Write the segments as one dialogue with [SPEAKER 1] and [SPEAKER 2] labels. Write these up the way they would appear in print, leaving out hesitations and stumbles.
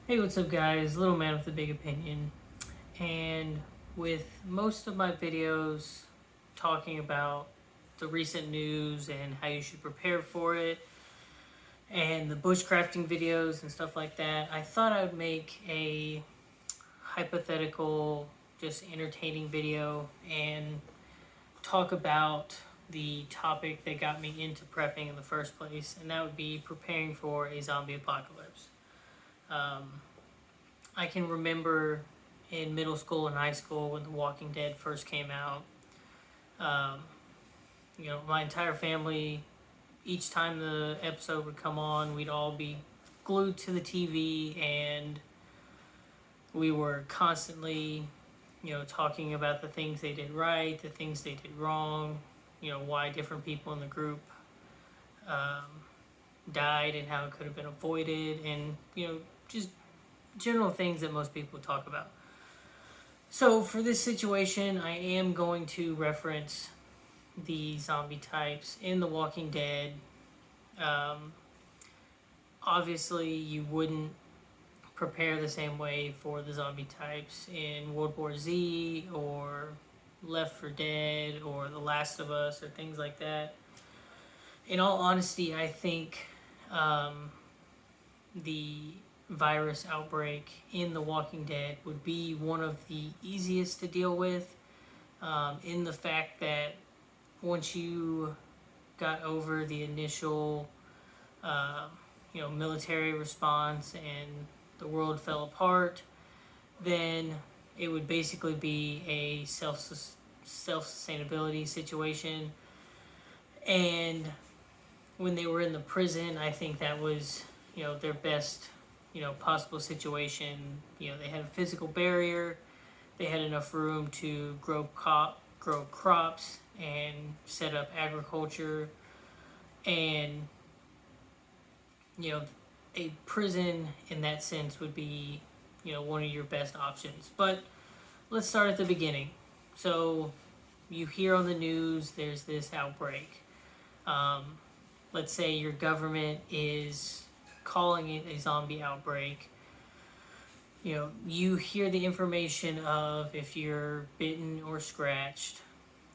[SPEAKER 1] Hey, what's up, guys? Little man with a big opinion. And with most of my videos talking about the recent news and how you should prepare for it, and the bushcrafting videos and stuff like that, I thought I would make a hypothetical, just entertaining video and talk about the topic that got me into prepping in the first place, and that would be preparing for a zombie apocalypse. Um, I can remember in middle school and high school when The Walking Dead first came out. Um, my entire family, each time the episode would come on, we'd all be glued to the TV, and we were constantly, talking about the things they did right, the things they did wrong, why different people in the group um, died and how it could have been avoided, and, just general things that most people talk about. So for this situation, I am going to reference the zombie types in The Walking Dead. Um, Obviously, you wouldn't prepare the same way for the zombie types in World War Z or Left 4 Dead or The Last of Us or things like that. In all honesty, I think the virus outbreak in The Walking Dead would be one of the easiest to deal with, in the fact that once you got over the initial, uh, military response and the world fell apart, then it would basically be a self-sustainability situation. And when they were in the prison, I think that was, their best, possible situation. They had a physical barrier, they had enough room to grow crops and set up agriculture, and you know a prison in that sense would be, one of your best options. But let's start at the beginning. So you hear on the news there's this outbreak. um, let's say your government is calling it a zombie outbreak. You hear the information of if you're bitten or scratched,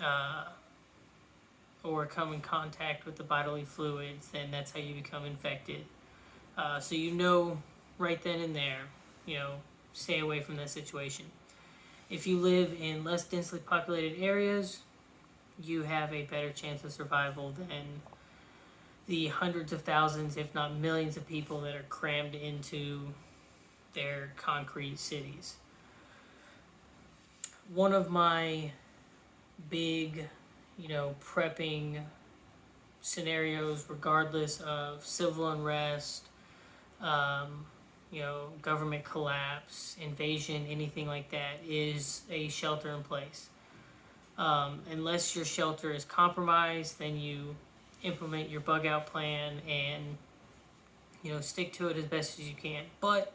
[SPEAKER 1] uh, or come in contact with the bodily fluids, then that's how you become infected. So right then and there, you know, stay away from that situation. If you live in less densely populated areas, you have a better chance of survival than the hundreds of thousands, if not millions, of people that are crammed into their concrete cities. One of my big, prepping scenarios, regardless of civil unrest, government collapse, invasion, anything like that, is a shelter in place. Unless your shelter is compromised, then you implement your bug out plan and stick to it as best as you can. But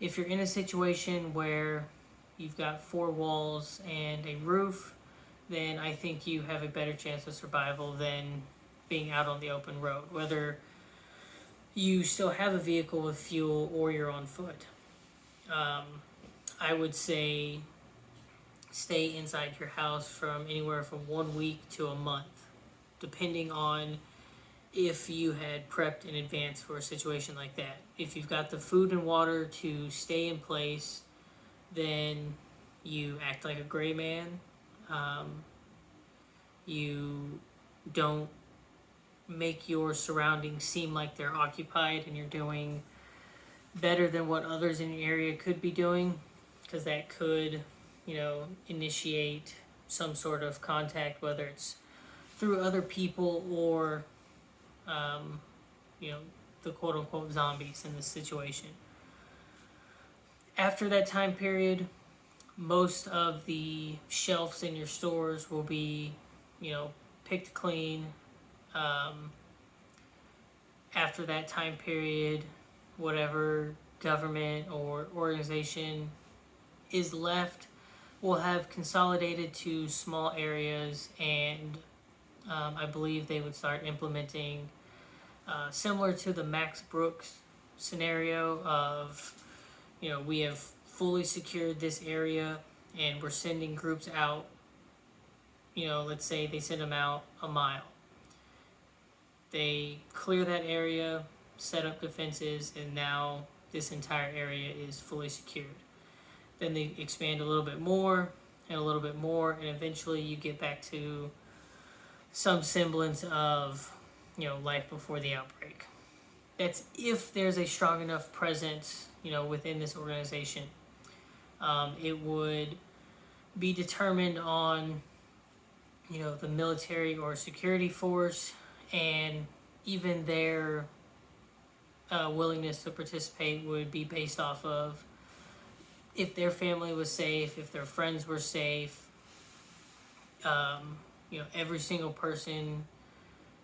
[SPEAKER 1] if you're in a situation where you've got four walls and a roof, then I think you have a better chance of survival than being out on the open road, whether you still have a vehicle with fuel or you're on foot. Um, I would say stay inside your house from anywhere from 1 week to a month, depending on if you had prepped in advance for a situation like that. If you've got the food and water to stay in place, then you act like a gray man. You don't make your surroundings seem like they're occupied and you're doing better than what others in your area could be doing, because that could, initiate some sort of contact, whether it's through other people or, um, you know, the quote unquote zombies in this situation. After that time period, most of the shelves in your stores will be, picked clean. Um, After that time period, whatever government or organization is left will have consolidated to small areas, and I believe they would start implementing, similar to the Max Brooks scenario of we have fully secured this area and we're sending groups out. Let's say they send them out a mile. They clear that area, set up defenses, and now this entire area is fully secured. Then they expand a little bit more and a little bit more, and eventually you get back to some semblance of, life before the outbreak. That's if there's a strong enough presence, within this organization. It would be determined on, the military or security force, and even their willingness to participate would be based off of if their family was safe, if their friends were safe. Every single person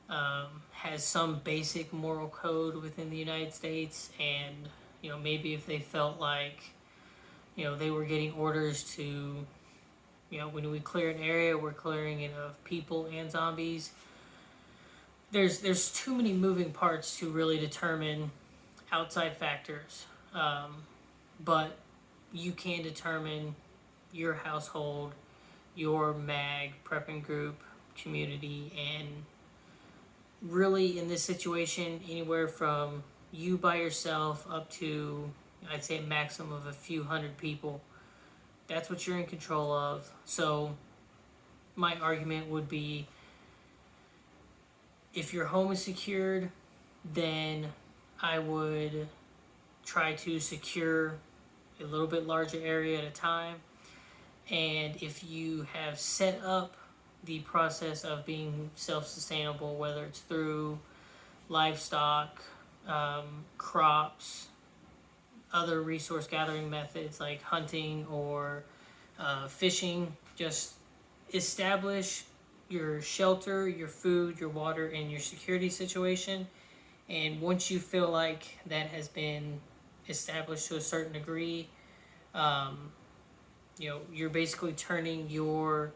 [SPEAKER 1] has some basic moral code within the United States, and maybe if they felt like they were getting orders to, when we clear an area, we're clearing it of people and zombies. There's too many moving parts to really determine outside factors, but you can determine your household, your MAG prepping group, community, and really in this situation, anywhere from you by yourself up to, I'd say, a maximum of a few hundred people. That's what you're in control of. So my argument would be, if your home is secured, then I would try to secure a little bit larger area at a time. And if you have set up the process of being self-sustainable, whether it's through livestock, crops, other resource gathering methods like hunting or fishing, just establish your shelter, your food, your water, and your security situation. And once you feel like that has been established to a certain degree, you're basically turning your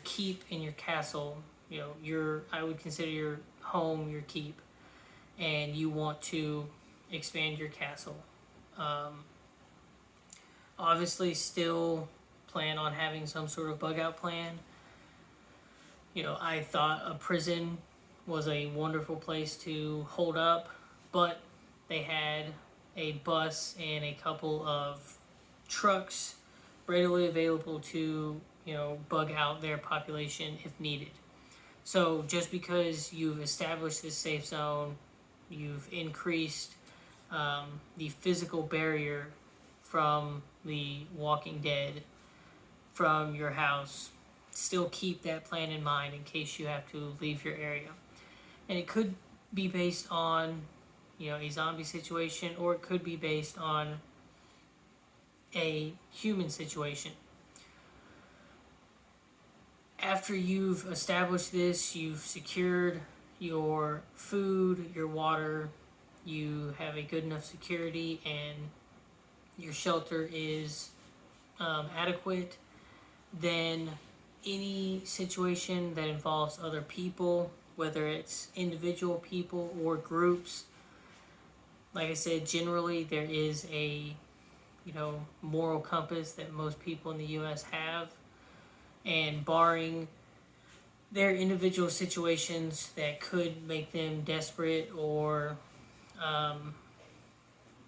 [SPEAKER 1] keep and your castle, I would consider your home your keep, and you want to expand your castle. Obviously still plan on having some sort of bug out plan. I thought a prison was a wonderful place to hold up, but they had a bus and a couple of trucks readily available to, bug out their population if needed. So just because you've established this safe zone, you've increased the physical barrier from the Walking Dead from your house, still keep that plan in mind in case you have to leave your area. And it could be based on, a zombie situation, or it could be based on a human situation. After you've established this, you've secured your food, your water, you have a good enough security, and your shelter is adequate, then any situation that involves other people, whether it's individual people or groups, like I said, generally there is a moral compass that most people in the U.S. have, and barring their individual situations that could make them desperate, or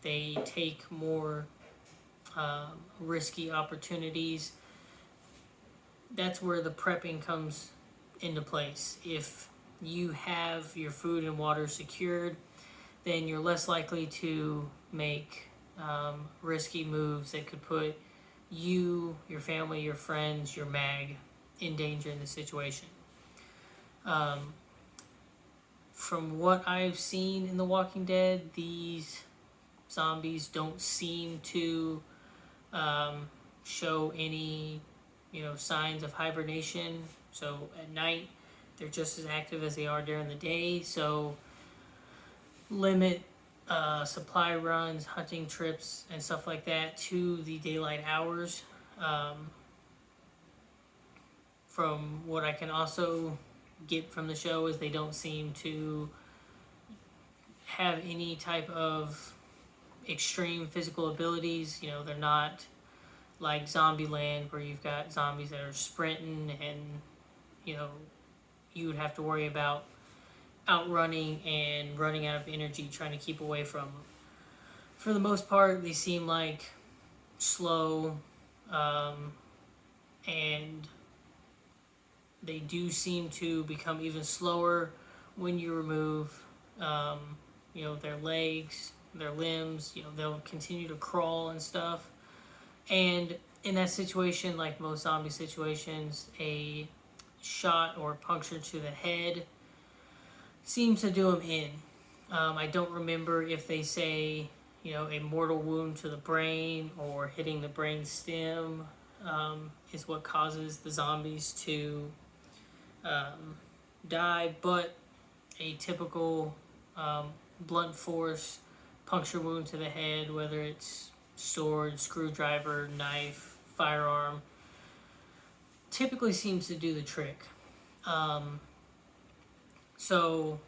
[SPEAKER 1] they take more risky opportunities, that's where the prepping comes into place. If you have your food and water secured, then you're less likely to make risky moves that could put you, your family, your friends, your MAG in danger in the situation. From what I've seen in The Walking Dead, these zombies don't seem to show any signs of hibernation. So at night they're just as active as they are during the day. So limit supply runs, hunting trips, and stuff like that to the daylight hours. From what I can also get from the show is they don't seem to have any type of extreme physical abilities. You know, they're not like Zombieland where you've got zombies that are sprinting and, you know, you would have to worry about outrunning and running out of energy trying to keep away from them. For the most part, they seem like slow, and they do seem to become even slower when you remove, you know, their legs, their limbs. You know, they'll continue to crawl and stuff. And in that situation, like most zombie situations, a shot or puncture to the head seems to do them in. I don't remember if they say, you know, a mortal wound to the brain or hitting the brain stem is what causes the zombies to die, but a typical blunt force puncture wound to the head, whether it's sword, screwdriver, knife, firearm, typically seems to do the trick. So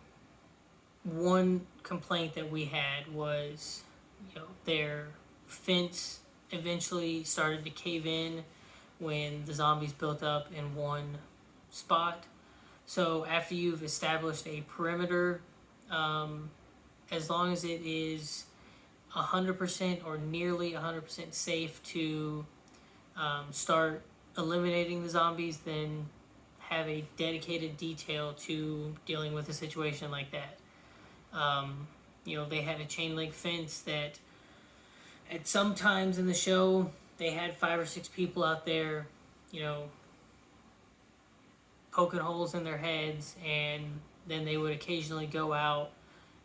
[SPEAKER 1] one complaint that we had was, you know, their fence eventually started to cave in when the zombies built up in one spot. So after you've established a perimeter, as long as it is 100% or nearly 100% safe to start eliminating the zombies, then have a dedicated detail to dealing with a situation like that. You know, they had a chain link fence that at some times in the show they had 5 or 6 people out there, you know, poking holes in their heads, and then they would occasionally go out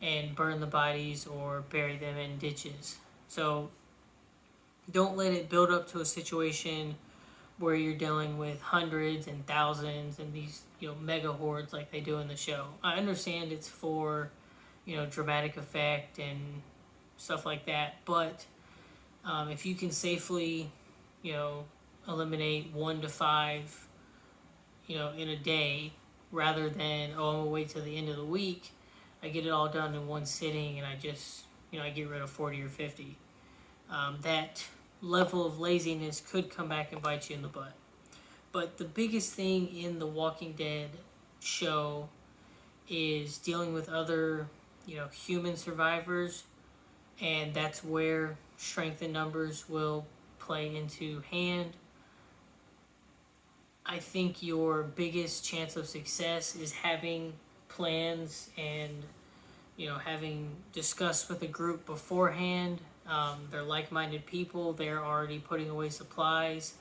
[SPEAKER 1] and burn the bodies or bury them in ditches. So don't let it build up to a situation where you're dealing with hundreds and thousands and these, you know, mega hordes like they do in the show. I understand it's for, you know, dramatic effect and stuff like that, but if you can safely, you know, eliminate 1 to 5, you know, in a day, rather than, oh, I'm gonna wait till the end of the week, I get it all done in one sitting and I just, you know, I get rid of 40 or 50. That level of laziness could come back and bite you in the butt. But the biggest thing in the Walking Dead show is dealing with other, you know, human survivors, and that's where strength in numbers will play into hand. I think your biggest chance of success is having plans and, you know, having discussed with a group beforehand. They're like-minded people. They're already putting away supplies.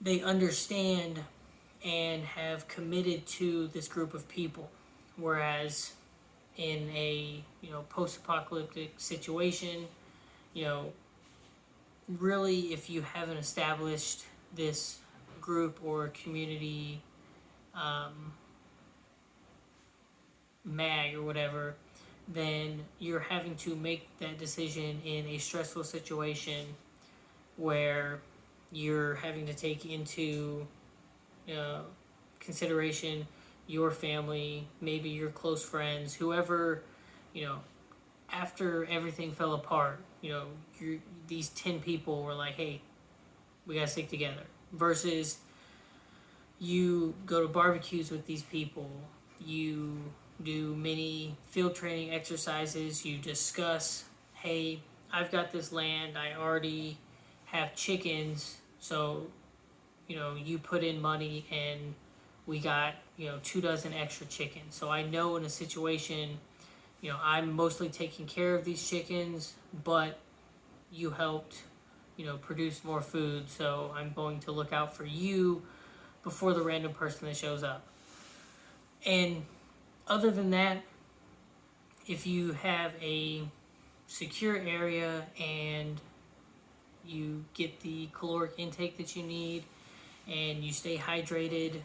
[SPEAKER 1] They understand and have committed to this group of people. Whereas in a, you know, post-apocalyptic situation, you know, really, if you haven't established this group or community mag or whatever, then you're having to make that decision in a stressful situation where you're having to take into consideration your family, maybe your close friends, whoever, you know, after everything fell apart, you know, these 10 people were like, hey, we gotta stick together. Versus you go to barbecues with these people, you do many field training exercises, you discuss, hey, I've got this land, I already have chickens, so, you know, you put in money and we got, you know, 24 extra chickens. So I know in a situation, you know, I'm mostly taking care of these chickens, but you helped, you know, produce more food, so I'm going to look out for you before the random person that shows up. And other than that, if you have a secure area and you get the caloric intake that you need and you stay hydrated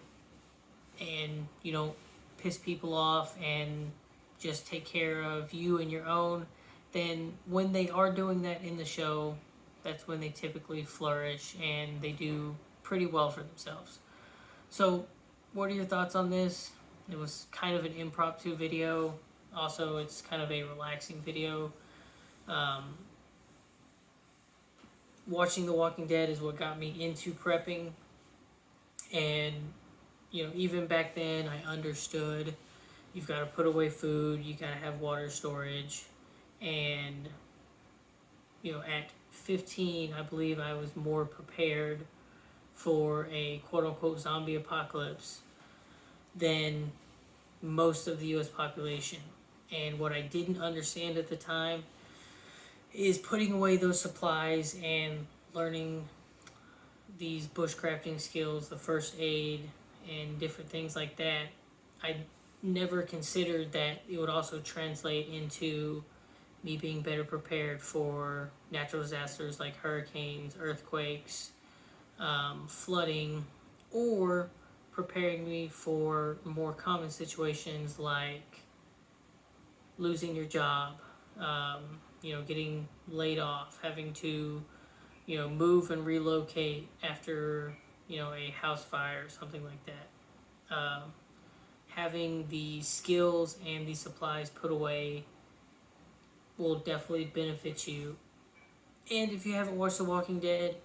[SPEAKER 1] and you don't piss people off and just take care of you and your own, then when they are doing that in the show, that's when they typically flourish and they do pretty well for themselves. So what are your thoughts on this? It was kind of an impromptu video. Also, it's kind of a relaxing video. Um, Watching The Walking Dead is what got me into prepping, and even back then I understood you've got to put away food, you got to have water storage, and at 15, I believe I was more prepared for a quote unquote zombie apocalypse than most of the US population. And what I didn't understand at the time is putting away those supplies and learning these bushcrafting skills, the first aid, and different things like that. I never considered that it would also translate into me being better prepared for natural disasters like hurricanes, earthquakes, flooding, or preparing me for more common situations like losing your job, getting laid off, having to, move and relocate after, a house fire or something like that. Having the skills and the supplies put away will definitely benefit you. And if you haven't watched The Walking Dead,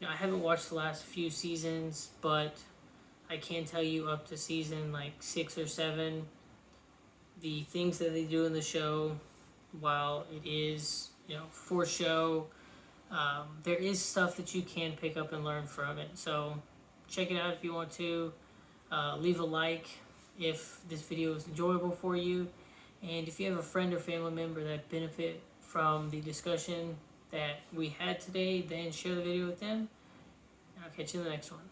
[SPEAKER 1] I haven't watched the last few seasons, but I can tell you up to season like 6 or 7, the things that they do in the show, while it is, for show, there is stuff that you can pick up and learn from it. So check it out if you want to. Leave a like if this video is enjoyable for you. And if you have a friend or family member that benefit from the discussion that we had today, then share the video with them. I'll catch you in the next one.